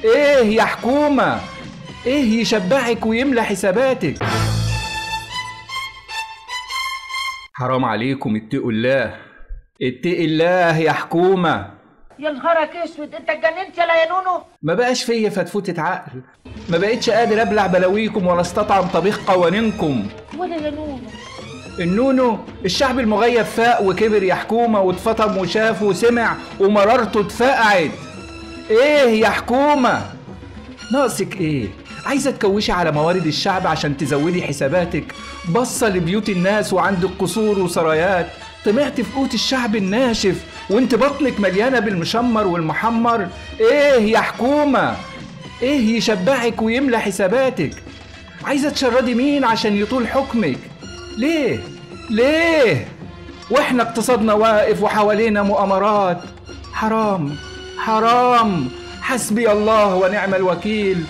ايه يا حكومة؟ ايه يشبعك ويملى حساباتك؟ حرام عليكم، اتقوا الله، اتقي الله يا حكومة. يا نهارك اسود، انت اتجننت يا نونو؟ ما بقاش فيا فتفوتة عقل، ما بقتش قادر ابلع بلاويكم ولا استطعم طبيخ قوانينكم. ولا يا نونو؟ النونو الشعب المغيب فاق وكبر يا حكومة، واتفطم وشاف وسمع ومرارته اتفقعت. ايه يا حكومة؟ ناقصك ايه؟ عايزة تكوشي على موارد الشعب عشان تزودي حساباتك؟ بصة لبيوت الناس وعندك قصور وسرايات، طمعت في قوت الشعب الناشف وانت بطنك مليانة بالمشمر والمحمر. ايه يا حكومة؟ ايه يشبعك ويملى حساباتك؟ عايزة تشردي مين عشان يطول حكمك؟ ليه؟ ليه؟ واحنا اقتصادنا واقف وحوالينا مؤامرات. حرام حرام، حسبي الله ونعم الوكيل.